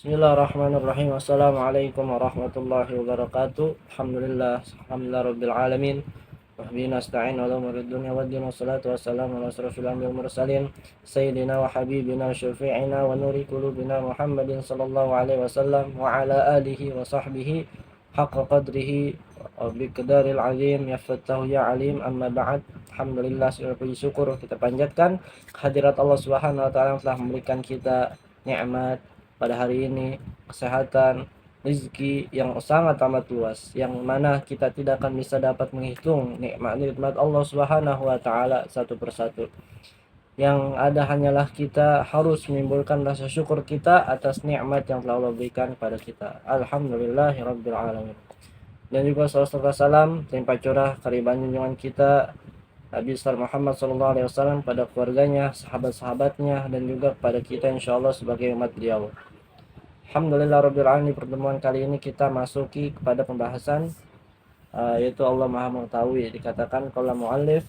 Bismillahirrahmanirrahim. Assalamualaikum warahmatullahi wabarakatuh. Alhamdulillah rabbil alamin. Wa bihi nasta'in ala umuri dunya waddin, wassalatu wassalamu ala asrofil anbiya'i wal mursalin sayyidina wa habibina wa syafi'ina wa nuri qulubina Muhammadin sallallahu alaihi wasallam wa ala alihi wa sahbihi haqqa qadrihi wa biqdaril azim. Ya fattahu ya alim, amma ba'd. Alhamdulillah, segala puji syukur kita panjatkan kehadirat Allah Subhanahu wa taala yang telah memberikan kita nikmat pada hari ini, kesehatan, rezeki yang sangat amat luas, yang mana kita tidak akan bisa dapat menghitung nikmat-nikmat Allah Subhanahu wa taala satu persatu. Yang ada hanyalah kita harus menimbulkan rasa syukur kita atas nikmat yang telah Allah berikan kepada kita. Alhamdulillahirabbil alamin. Dan juga salawat salam tanpa curah kariban junjungan kita Nabi besar Muhammad SAW pada keluarganya, sahabat-sahabatnya, dan juga kepada kita insyaallah sebagai umat beliau. Alhamdulillah rabbil alamin. Di pertemuan kali ini kita masuki kepada pembahasan yaitu Allah Maha Mengetahui. Dikatakan kalau muallif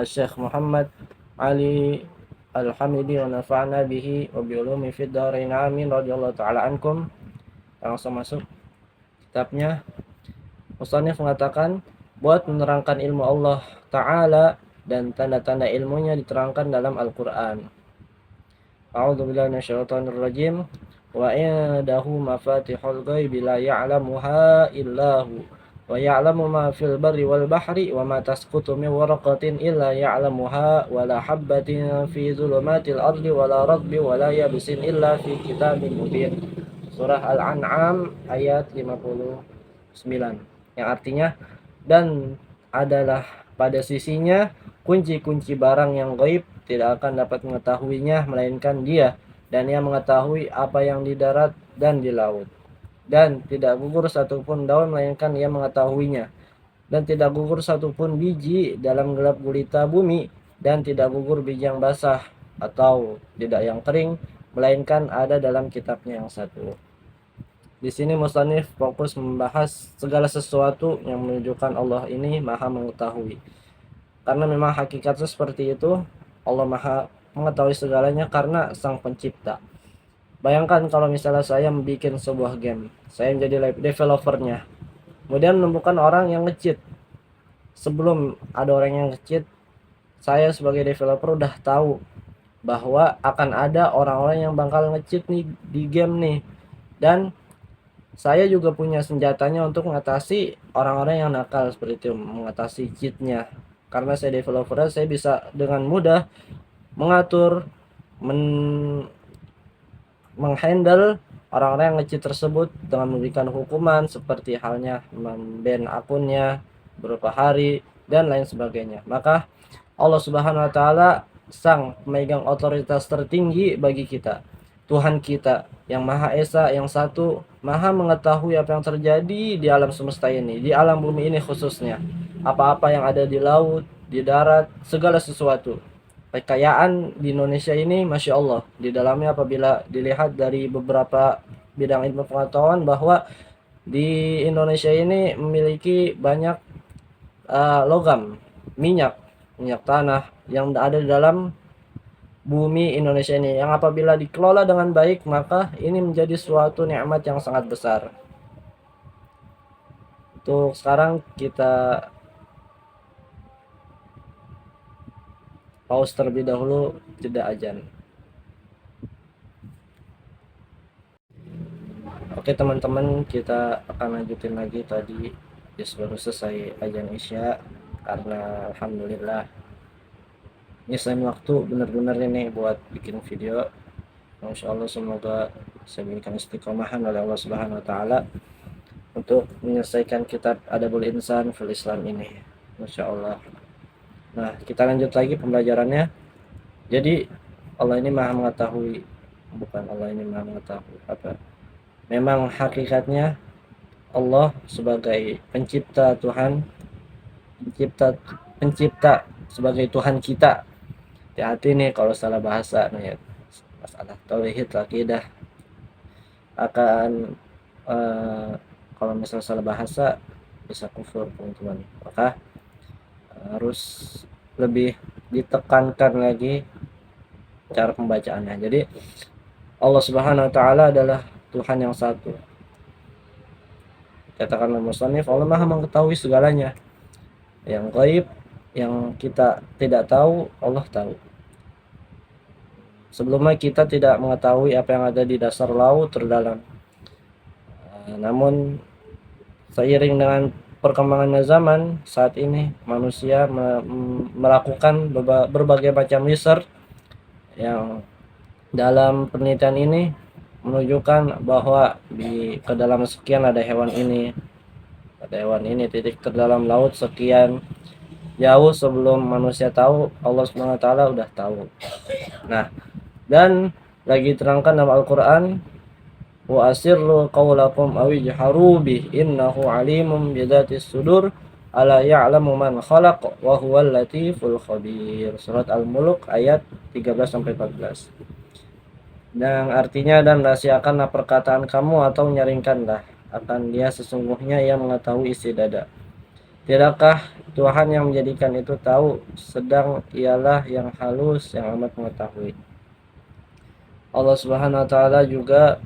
Syekh Muhammad Ali Al-Hamidi wa nafa'na bihi wa bi ulumi fid dharain amin radhiyallahu taala ankum. Langsung masuk kitabnya. Musannif mengatakan buat menerangkan ilmu Allah taala dan tanda-tanda ilmunya diterangkan dalam Al-Qur'an. A'udzubillahi minasyaitonir rajim. Wa indahu mafatihul ghaibi la ya'lamuha illahu wa ya'lamu ma fil barri wal bahri wa ma tasqutu min waraqatin illa ya'lamuha wa la habbatin fi zulumatil ardi wa la ratbi wa la yabisin illa fi kitabin mubin. Surah Al-An'am ayat 59, yang artinya dan adalah pada sisinya kunci-kunci barang yang gaib, tidak akan dapat mengetahuinya melainkan Dia, dan Ia mengetahui apa yang di darat dan di laut. Dan tidak gugur satupun daun melainkan Ia mengetahuinya. Dan tidak gugur satupun biji dalam gelap gulita bumi, dan tidak gugur biji yang basah atau tidak yang kering, melainkan ada dalam kitabnya yang satu. Di sini musannif fokus membahas segala sesuatu yang menunjukkan Allah ini Maha Mengetahui. Karena memang hakikatnya seperti itu, Allah Maha mengetahui segalanya karena Sang Pencipta. Bayangkan kalau misalnya saya membuat sebuah game, saya menjadi developernya, kemudian menemukan orang yang nge-cheat. Sebelum ada orang yang nge-cheat, saya sebagai developer udah tahu bahwa akan ada orang-orang yang bakal nge-cheat nih di game nih. Dan saya juga punya senjatanya untuk mengatasi orang-orang yang nakal seperti itu, mengatasi cheatnya. Karena saya developer, saya bisa dengan mudah mengatur, menghandle orang-orang yang nge-cheat tersebut dengan memberikan hukuman seperti halnya memban akunnya beberapa hari dan lain sebagainya. Maka Allah Subhanahu wa taala sang pemegang otoritas tertinggi bagi kita, Tuhan kita yang Maha Esa, yang satu, Maha mengetahui apa yang terjadi di alam semesta ini, di alam bumi ini khususnya. Apa-apa yang ada di laut, di darat, segala sesuatu. Kekayaan di Indonesia ini Masya Allah. Di dalamnya apabila dilihat dari beberapa bidang ilmu pengetahuan bahwa di Indonesia ini memiliki banyak logam, minyak tanah yang ada di dalam bumi Indonesia ini, yang apabila dikelola dengan baik maka ini menjadi suatu nikmat yang sangat besar. Untuk sekarang kita pause terlebih dahulu, jeda azan. Oke teman-teman, kita akan lanjutin lagi. Tadi baru selesai azan Isya, karena alhamdulillah nyesain waktu benar-benar ini buat bikin video. Insya Allah semoga saya berikan istiqomahan oleh Allah Subhanahu wa taala untuk menyelesaikan kitab Adabul Insan fil Islam ini, Insya Allah. Nah, kita lanjut lagi pembelajarannya. Jadi Allah ini Maha Mengetahui, bukan Allah ini Maha Mengetahui apa? Memang hakikatnya Allah sebagai pencipta Tuhan, pencipta sebagai Tuhan kita. Hati-hati nih kalau salah bahasa nih, masalah tauhid akidah akan kalau misalnya salah bahasa bisa kufur teman-teman. Maka harus lebih ditekankan lagi cara pembacaannya. Jadi Allah Subhanahu wa taala adalah Tuhan yang satu. Katakanlah musannif, Allah Maha mengetahui segalanya. Yang gaib, yang kita tidak tahu, Allah tahu. Sebelumnya kita tidak mengetahui apa yang ada di dasar laut terdalam. Namun seiring dengan perkembangan zaman saat ini, manusia melakukan berbagai macam riset yang dalam penelitian ini menunjukkan bahwa di kedalaman sekian ada hewan ini, titik terdalam laut sekian. Jauh sebelum manusia tahu, Allah SWT udah tahu. Nah, dan lagi terangkan dalam Al-Quran, wa asirru qawlakum aw ijharu bih innahu alimun bidatis sudur ala ya'lamu man khalaq wa huwal latiful khabir. Surat Al-Mulk ayat 13 sampai 14. Dan artinya, dan rahasiakanlah perkataan kamu atau nyaringkanlah akan dia, sesungguhnya ia mengetahui isi dada. Tidakkah Tuhan yang menjadikan itu tahu, sedang ialah yang halus, yang amat mengetahui. Allah Subhanahu wa taala juga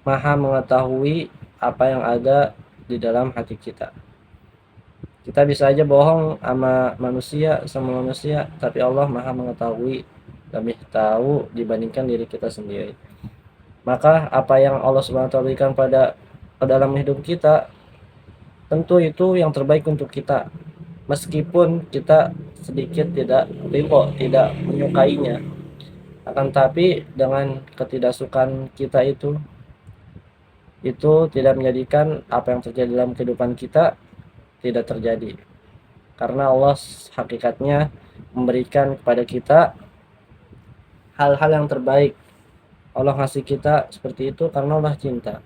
Maha mengetahui apa yang ada di dalam hati kita. Kita bisa aja bohong sama manusia, tapi Allah Maha mengetahui, lebih tahu dibandingkan diri kita sendiri. Maka apa yang Allah Subhanahu wa taala berikan pada dalam hidup kita, tentu itu yang terbaik untuk kita, meskipun kita sedikit tidak ridho, tidak menyukainya. Akan tapi dengan ketidaksukaan kita itu tidak menjadikan apa yang terjadi dalam kehidupan kita tidak terjadi, karena Allah hakikatnya memberikan kepada kita hal-hal yang terbaik. Allah ngasih kita seperti itu karena Allah cinta.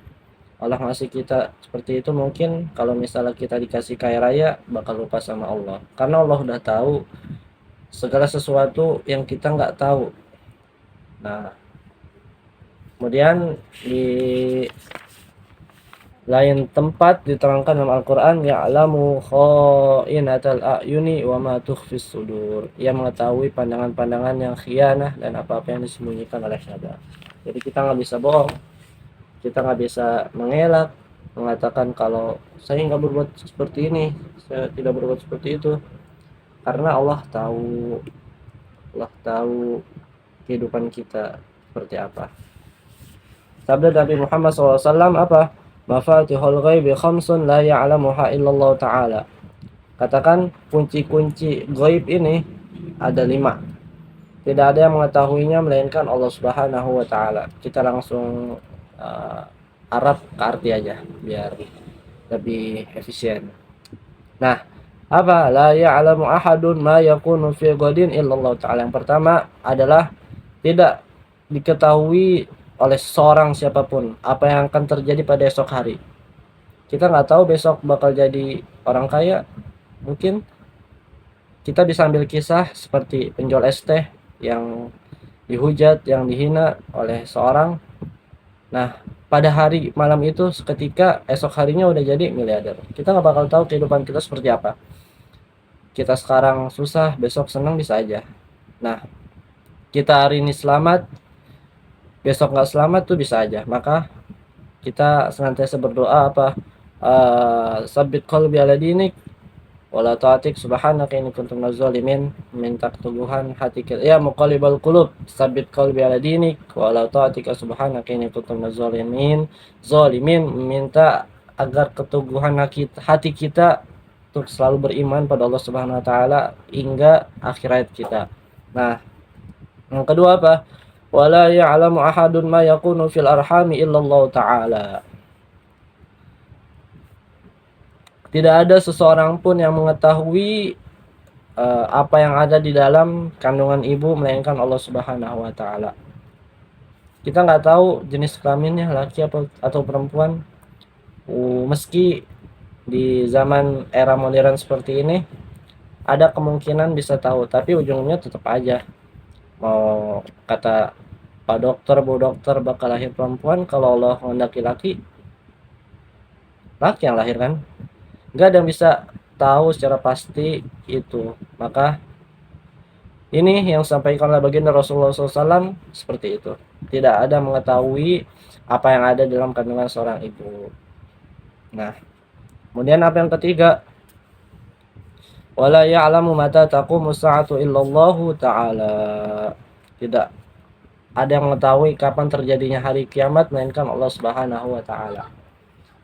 Allah ngasih kita seperti itu, mungkin kalau misalnya kita dikasih kaya raya bakal lupa sama Allah, karena Allah udah tahu segala sesuatu yang kita nggak tahu. Nah, kemudian di lain tempat diterangkan dalam Al-Quran, ya'lamu kha'inatal a'yuni wa ma tukhfis sudur. Ia mengetahui pandangan-pandangan yang khianah dan apa-apa yang disembunyikan oleh dada. Jadi kita nggak bisa bohong, kita nggak bisa mengelak, mengatakan kalau saya nggak berbuat seperti ini, saya tidak berbuat seperti itu, karena Allah tahu kehidupan kita seperti apa. Sabda Nabi Muhammad SAW apa? Mafatihul ghaibi khamsun la ya'lamuha illallah ta'ala. Katakan, kunci-kunci gaib ini ada 5. Tidak ada yang mengetahuinya melainkan Allah Subhanahu wa taala. Kita langsung Arab ke arti aja biar lebih efisien. Nah, apa? La ya'lamu ahadun ma yakunu fi ghadin illallah ta'ala. Yang pertama adalah tidak diketahui oleh seorang siapapun apa yang akan terjadi pada esok hari. Kita nggak tahu besok bakal jadi orang kaya. Mungkin kita bisa ambil kisah seperti penjual es teh yang dihujat, yang dihina oleh seorang. Nah, pada hari malam itu seketika esok harinya udah jadi miliarder. Kita nggak bakal tahu kehidupan kita seperti apa. Kita sekarang susah, besok senang bisa aja. Nah, kita hari ini selamat, besok nggak selamat tuh bisa aja. Maka kita senantiasa berdoa apa? Sabbit qalbi ala dinik wala ta'atik subhanaka inni kuntu minaz zalimin. Minta keteguhan hati kita, ya muqallibal qulub sabbit qalbi ala dinik wala ta'atika subhanaka inni kuntu minaz zalimin. Minta agar keteguhan hati kita untuk selalu beriman pada Allah Subhanahu wa taala hingga akhirat kita. Nah, yang kedua apa? Wala ya'lamu ahadun ma yakunu fil arhami illallah ta'ala. Tidak ada seseorang pun yang mengetahui apa yang ada di dalam kandungan ibu melainkan Allah Subhanahu wa taala. Kita nggak tahu jenis kelaminnya laki atau perempuan. Meski di zaman era modern seperti ini ada kemungkinan bisa tahu, tapi ujungnya tetap aja mau kata Pak Dokter, Bu Dokter bakal lahir perempuan, kalau Allah menghendaki laki yang lahir kan. Nggak ada yang bisa tahu secara pasti itu. Maka ini yang sampaikan oleh baginda Rasulullah SAW seperti itu. tidak ada mengetahui apa yang ada dalam kandungan seorang ibu. Nah, kemudian apa yang ketiga? Wala ya'lamu mata taqumu sa'atu illallahu ta'ala. Tidak ada yang mengetahui kapan terjadinya hari kiamat melainkan Allah Subhanahu wa taala.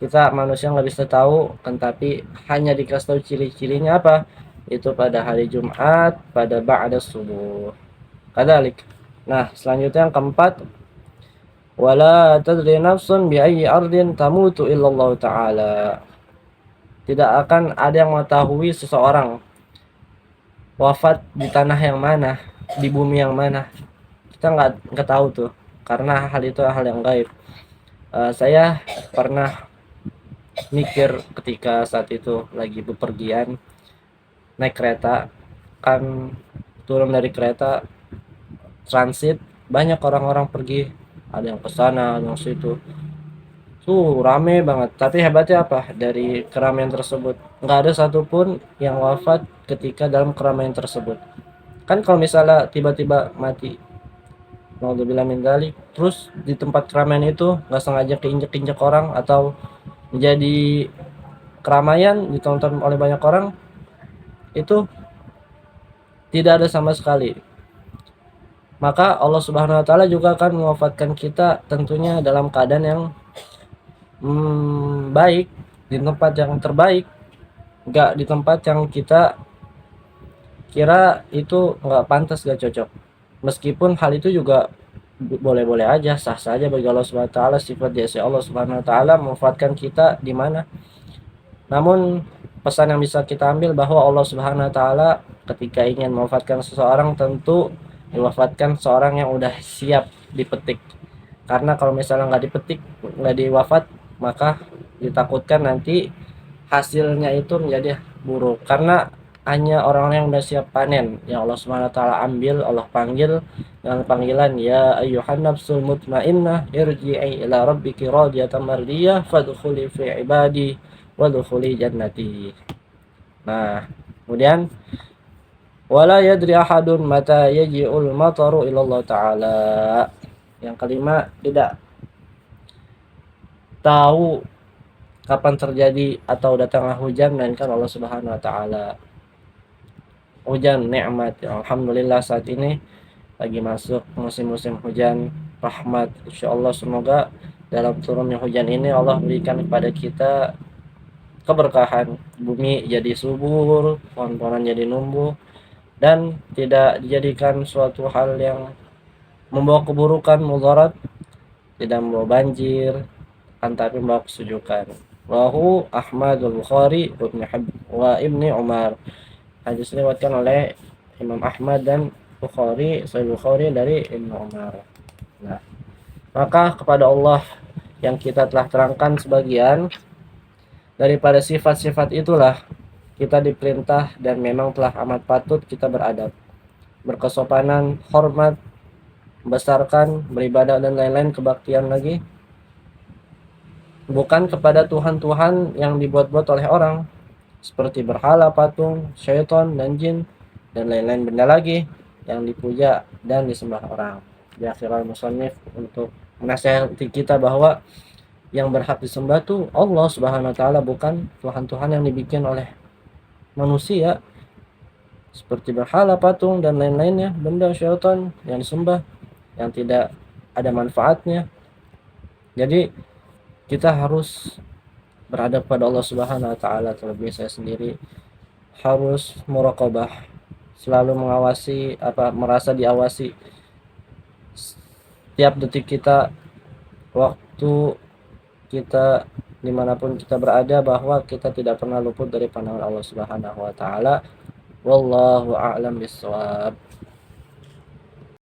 Kita manusia nggak bisa tahu, kan, tapi hanya dikasih tahu ciri-cirinya apa? Itu pada hari Jumat, pada ba'da subuh. Kadalik. Nah, selanjutnya yang keempat, wala tadri nafsun bi ayyi ardin tamutu illallah taala. Tidak akan ada yang mengetahui seseorang wafat di tanah yang mana, di bumi yang mana. Kita nggak tahu tuh, karena hal itu hal yang gaib. Saya pernah mikir ketika saat itu lagi bepergian naik kereta, kan turun dari kereta transit, banyak orang-orang pergi, ada yang ke sana, ada yang situ, tuh rame banget. Tapi hebatnya apa, dari keramaian tersebut nggak ada satupun yang wafat ketika dalam keramaian tersebut. Kan kalau misalnya tiba-tiba mati, naudzubillah min dzalik, terus di tempat keramaian itu nggak sengaja keinjek-injek orang atau menjadi keramaian ditonton oleh banyak orang, itu tidak ada sama sekali. Maka Allah Subhanahu wa taala juga akan mewafatkan kita tentunya dalam keadaan yang baik, di tempat yang terbaik, nggak di tempat yang kita kira itu nggak pantas, nggak cocok. Meskipun hal itu juga boleh-boleh aja, sah-sah aja bagi Allah Subhanahu wa taala, sifat jasa Allah Subhanahu wa taala mewafatkan kita di mana. Namun pesan yang bisa kita ambil bahwa Allah Subhanahu wa taala ketika ingin mewafatkan seseorang tentu mewafatkan seorang yang udah siap dipetik. Karena kalau misalnya nggak dipetik, nggak diwafat, maka ditakutkan nanti hasilnya itu menjadi buruk. Karena hanya orang-orang yang udah siap panen yang Allah Subhanahu wa taala ambil, Allah panggil dengan panggilan ya ayyuhan nafsul mutmainnah irji'i ila rabbiki radiyatan mardiyah fadkhuli fi ibadi wadkhuli jannati. Nah, kemudian wala yadri ahadun mata yaji'ul mataru ilallah ta'ala. Yang kelima, tidak tahu kapan terjadi atau datangnya hujan melainkan Allah Subhanahu wa taala. Hujan nikmat, ya, alhamdulillah saat ini lagi masuk musim-musim hujan rahmat. Insyaallah semoga dalam turunnya hujan ini Allah berikan kepada kita keberkahan, bumi jadi subur, pohon-pohonan jadi numbuh, dan tidak dijadikan suatu hal yang membawa keburukan, mudarat, tidak membawa banjir, tapi membawa kesujukan. Rawahu Ahmad al-Bukhari wa Ibni Umar. Hadis diriwayatkan oleh Imam Ahmad dan Bukhari, Sahih Bukhari dari Ibnu Umar. Nah, maka kepada Allah yang kita telah terangkan sebagian daripada sifat-sifat itulah kita diperintah dan memang telah amat patut kita beradab, berkesopanan, hormat, membesarkan, beribadah dan lain-lain kebaktian lagi, bukan kepada Tuhan-Tuhan yang dibuat-buat oleh orang seperti berhala, patung, syaitan dan jin dan lain-lain benda lagi yang dipuja dan disembah orang. Di akhir musannif untuk menasihati kita bahwa yang berhak disembah tuh Allah Subhanahu wa taala, bukan Tuhan-Tuhan yang dibikin oleh manusia seperti berhala, patung dan lain-lainnya, benda syaitan yang disembah yang tidak ada manfaatnya. Jadi kita harus beradab pada Allah Subhanahu wa taala. Terlebih saya sendiri harus muraqabah, selalu mengawasi, merasa diawasi setiap detik kita, waktu kita, dimanapun kita berada, bahwa kita tidak pernah luput dari pandangan Allah Subhanahu wa taala. Wallahu a'lam bishawab.